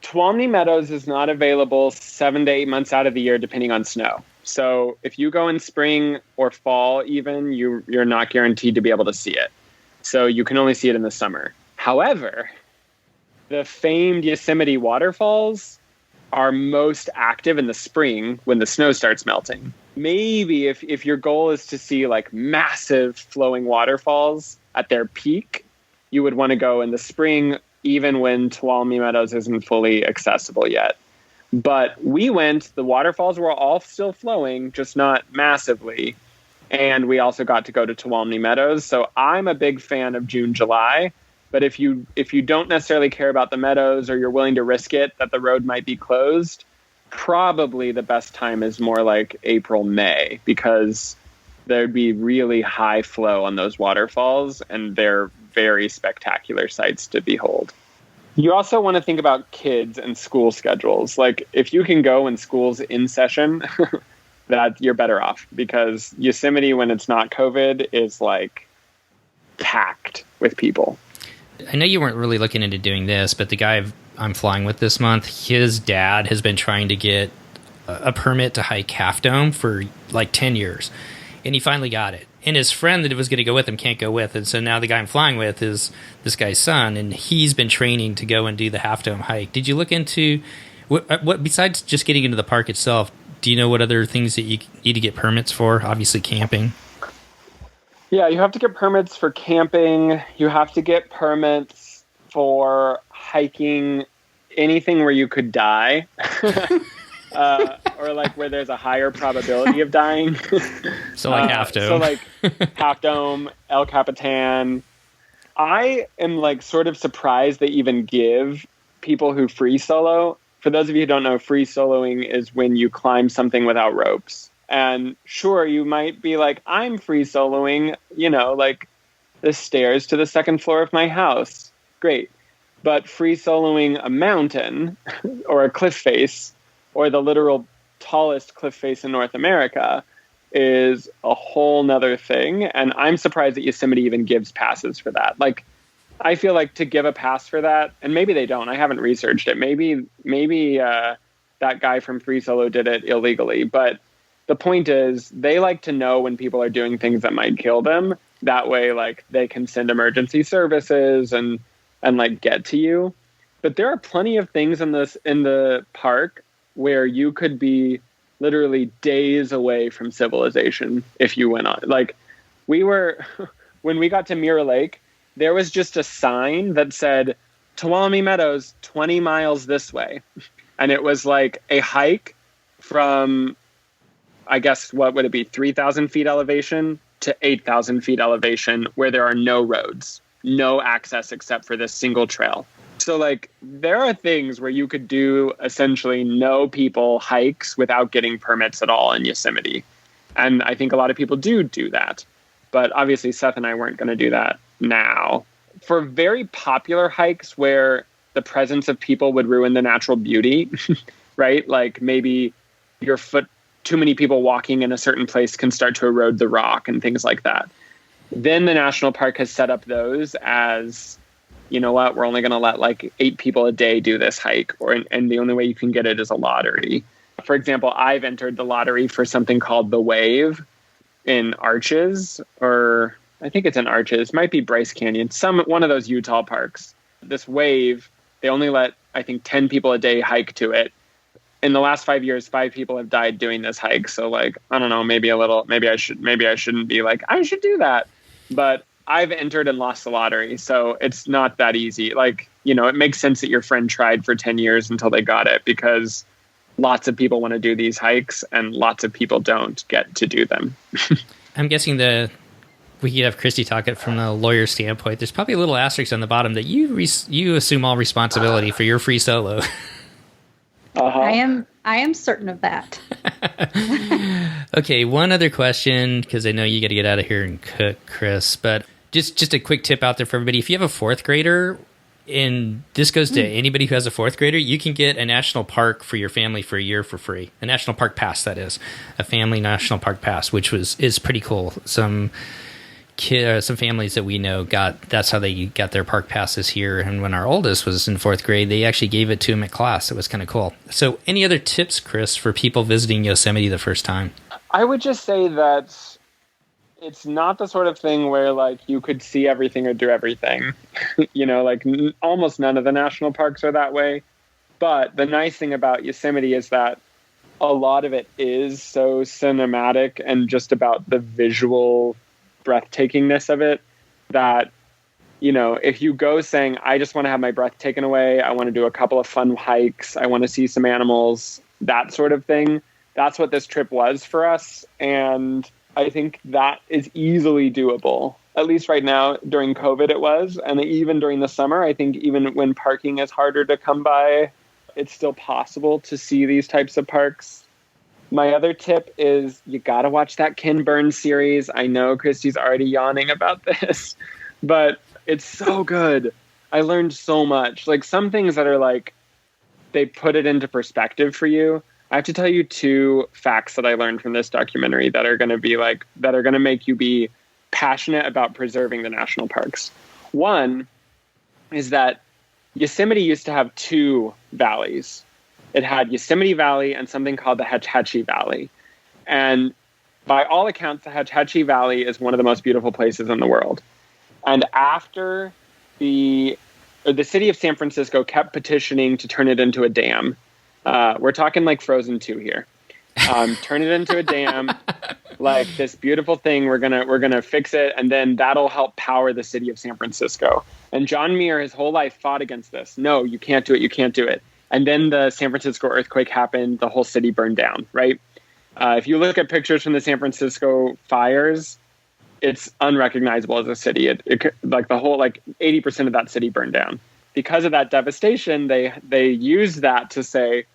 Tuolumne Meadows is not available 7 to 8 months out of the year, depending on snow. So if you go in spring or fall, even you're not guaranteed to be able to see it. So you can only see it in the summer. However, the famed Yosemite waterfalls are most active in the spring when the snow starts melting. Maybe if your goal is to see like massive flowing waterfalls at their peak, you would want to go in the spring, even when Tuolumne Meadows isn't fully accessible yet. But we went, the waterfalls were all still flowing, just not massively. And we also got to go to Tuolumne Meadows. So I'm a big fan of June, July. But if you don't necessarily care about the meadows or you're willing to risk it, that the road might be closed, probably the best time is more like April, May, because there'd be really high flow on those waterfalls and they're very spectacular sights to behold. You also want to think about kids and school schedules. Like, if you can go when school's in session, that you're better off, because Yosemite, when it's not COVID, is like packed with people. I know you weren't really looking into doing this, but the guy I'm flying with this month, his dad has been trying to get a permit to hike Half Dome for like 10 years, and he finally got it. And his friend that was going to go with him can't go with, and so now the guy I'm flying with is this guy's son, and he's been training to go and do the Half Dome hike. Did you look into what besides just getting into the park itself? Do you know what other things that you need to get permits for? Obviously, camping. Yeah, you have to get permits for camping. You have to get permits for hiking anything where you could die. Or like where there's a higher probability of dying. So like Half Dome. So like Half Dome, El Capitan. I am like sort of surprised they even give people who free solo. For those of you who don't know, free soloing is when you climb something without ropes. And sure, you might be like, I'm free soloing, like the stairs to the second floor of my house. Great. But free soloing a mountain or a cliff face, or the literal tallest cliff face in North America, is a whole nother thing. And I'm surprised that Yosemite even gives passes for that. Like, I feel like to give a pass for that, and maybe they don't, I haven't researched it. Maybe that guy from Free Solo did it illegally. But the point is, they like to know when people are doing things that might kill them. That way, like, they can send emergency services and like get to you. But there are plenty of things in the park where you could be literally days away from civilization if you went on. Like, when we got to Mirror Lake, there was just a sign that said, Tuolumne Meadows, 20 miles this way. And it was like a hike from, I guess, what would it be, 3,000 feet elevation to 8,000 feet elevation, where there are no roads, no access except for this single trail. So, like, there are things where you could do essentially no people hikes without getting permits at all in Yosemite. And I think a lot of people do that. But obviously, Seth and I weren't going to do that now. For very popular hikes where the presence of people would ruin the natural beauty, right? Like, maybe too many people walking in a certain place can start to erode the rock and things like that. Then the national park has set up those as, you know what, we're only going to let like 8 people a day do this hike, and the only way you can get it is a lottery. For example, I've entered the lottery for something called The Wave in Arches, or I think it's in Arches, might be Bryce Canyon, one of those Utah parks. This Wave, they only let, I think, 10 people a day hike to it. In the last 5 years, 5 people have died doing this hike. So, like, I don't know, maybe I shouldn't be like, I should do that. But I've entered and lost the lottery, so it's not that easy. Like, it makes sense that your friend tried for 10 years until they got it, because lots of people want to do these hikes and lots of people don't get to do them. I'm guessing we could have Christy talk it from a lawyer standpoint. There's probably a little asterisk on the bottom that you assume all responsibility for your free solo. Uh-huh. I am certain of that. Okay, one other question, because I know you got to get out of here and cook, Chris, but just a quick tip out there for everybody. If you have a 4th grader, and this goes to anybody who has a 4th grader, you can get a national park for your family for a year for free. A national park pass, that is. A family national park pass, which is pretty cool. Some families that we know that's how they got their park passes here. And when our oldest was in 4th grade, they actually gave it to him at class. It was kind of cool. So any other tips, Chris, for people visiting Yosemite the first time? I would just say that it's not the sort of thing where, like, you could see everything or do everything. Like, almost none of the national parks are that way. But the nice thing about Yosemite is that a lot of it is so cinematic and just about the visual breathtakingness of it, that, if you go saying, I just want to have my breath taken away, I want to do a couple of fun hikes, I want to see some animals, that sort of thing, that's what this trip was for us. And I think that is easily doable. At least right now, during COVID it was. And even during the summer, I think even when parking is harder to come by, it's still possible to see these types of parks. My other tip is you got to watch that Ken Burns series. I know Christy's already yawning about this, but it's so good. I learned so much. Like some things that are like, they put it into perspective for you. I have to tell you 2 facts that I learned from this documentary that are going to make you be passionate about preserving the national parks. One is that Yosemite used to have 2 valleys. It had Yosemite Valley and something called the Hetch Hetchy Valley. And by all accounts, the Hetch Hetchy Valley is one of the most beautiful places in the world. And after the city of San Francisco kept petitioning to turn it into a dam, we're talking like Frozen 2 here. Turn it into a dam, like this beautiful thing. We're gonna fix it, and then that'll help power the city of San Francisco. And John Muir, his whole life, fought against this. No, you can't do it. You can't do it. And then the San Francisco earthquake happened. The whole city burned down. Right. If you look at pictures from the San Francisco fires, it's unrecognizable as a city. It like the whole 80% of that city burned down. Because of that devastation, they used that to say,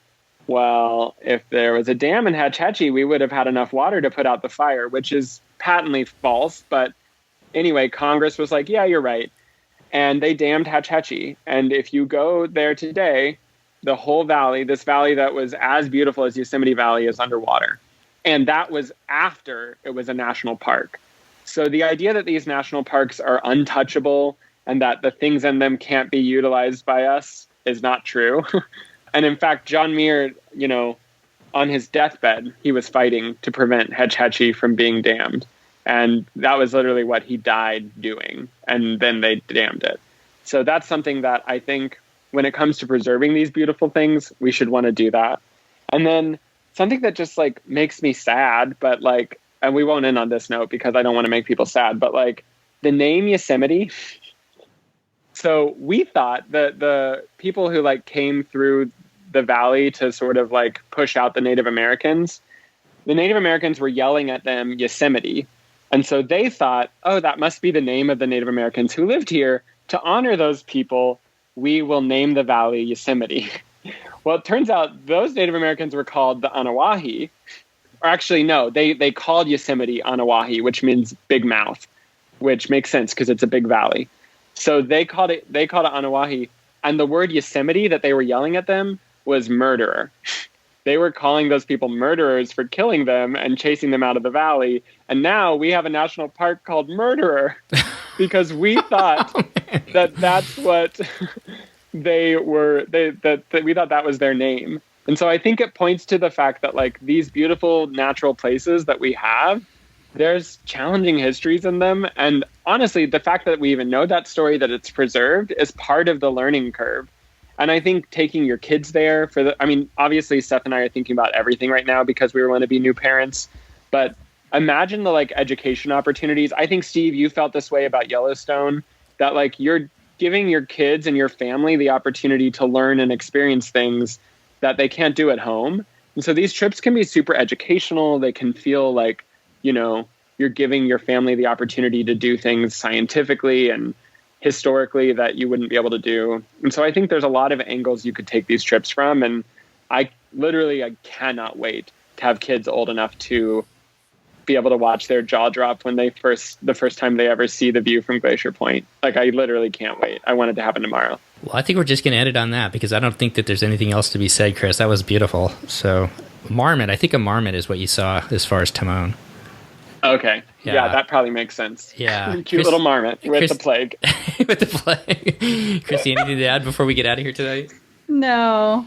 well, if there was a dam in Hetch Hetchy, we would have had enough water to put out the fire, which is patently false. But anyway, Congress was like, yeah, you're right. And they dammed Hetch Hetchy. And if you go there today, the whole valley, this valley that was as beautiful as Yosemite Valley, is underwater. And that was after it was a national park. So the idea that these national parks are untouchable and that the things in them can't be utilized by us is not true. And in fact, John Muir, on his deathbed, he was fighting to prevent Hetch Hetchy from being dammed. And that was literally what he died doing. And then they dammed it. So that's something that I think when it comes to preserving these beautiful things, we should want to do that. And then something that just makes me sad, but and we won't end on this note because I don't want to make people sad, but the name Yosemite. So we thought that the people who came through the valley to sort of push out the Native Americans were yelling at them Yosemite. And so they thought, oh, that must be the name of the Native Americans who lived here. To honor those people, we will name the valley Yosemite. Well, it turns out those Native Americans were called the Anawahi. Or actually, no, they called Yosemite Anawahi, which means big mouth, which makes sense because it's a big valley. So they called it Anawahi. And the word Yosemite that they were yelling at them was murderer. They were calling those people murderers for killing them and chasing them out of the valley. And now we have a national park called Murderer because we thought that's what they were. That we thought that was their name. And so I think it points to the fact that these beautiful natural places that we have, there's challenging histories in them. And honestly, the fact that we even know that story, that it's preserved, is part of the learning curve. And I think taking your kids there obviously Seth and I are thinking about everything right now because we want to be new parents, but imagine the education opportunities. I think, Steve, you felt this way about Yellowstone, that you're giving your kids and your family the opportunity to learn and experience things that they can't do at home. And so these trips can be super educational. They can feel you're giving your family the opportunity to do things scientifically and historically that you wouldn't be able to do. And so I think there's a lot of angles you could take these trips from. And I cannot wait to have kids old enough to be able to watch their jaw drop when the first time they ever see the view from Glacier Point. I literally can't wait. I want it to happen tomorrow. Well, I think we're just going to end it on that because I don't think that there's anything else to be said, Chris. That was beautiful. So marmot, I think a marmot is what you saw as far as Timon. Okay. Yeah, that probably makes sense. Yeah. Cute little marmot with the plague. With the plague. Chrissy, anything to add before we get out of here today? No.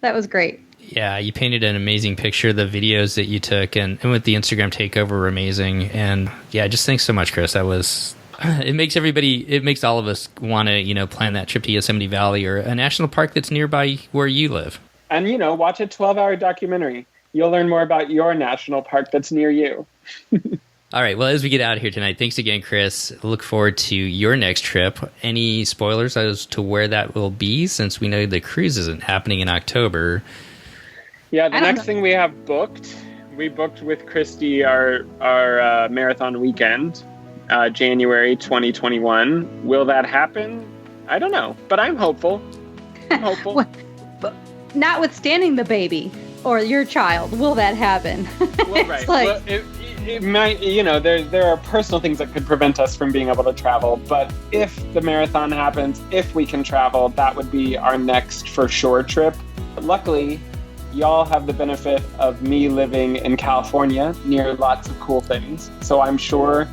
That was great. Yeah, you painted an amazing picture. The videos that you took and with the Instagram takeover were amazing. And yeah, just thanks so much, Chris. It makes all of us want to, plan that trip to Yosemite Valley or a national park that's nearby where you live. And, watch a 12-hour documentary. You'll learn more about your national park that's near you. All right. Well, as we get out of here tonight, thanks again, Chris. Look forward to your next trip. Any spoilers as to where that will be, since we know the cruise isn't happening in October? Yeah, the next thing we have booked, we booked with Christy our marathon weekend, January 2021. Will that happen? I don't know, but I'm hopeful. But notwithstanding the baby or your child, will that happen? Well, right. it might, there are personal things that could prevent us from being able to travel. But if the marathon happens, if we can travel, that would be our next for sure trip. But luckily, y'all have the benefit of me living in California near lots of cool things. So I'm sure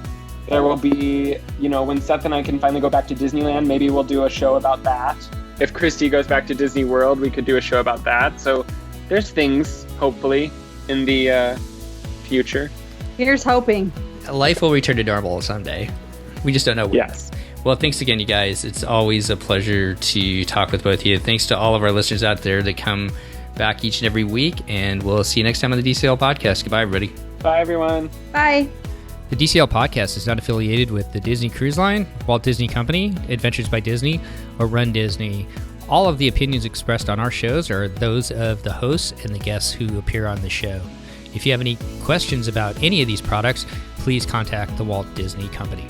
there will be, when Seth and I can finally go back to Disneyland, maybe we'll do a show about that. If Christy goes back to Disney World, we could do a show about that. So there's things, hopefully, in the future. Here's hoping. Life will return to normal someday. We just don't know when. Yes. Well, thanks again, you guys. It's always a pleasure to talk with both of you. Thanks to all of our listeners out there that come back each and every week, and we'll see you next time on the DCL podcast. Goodbye, everybody. Bye, everyone. Bye. The DCL podcast is not affiliated with the Disney Cruise Line, Walt Disney Company, Adventures by Disney, or Run Disney. All of the opinions expressed on our shows are those of the hosts and the guests who appear on the show. If you have any questions about any of these products, please contact the Walt Disney Company.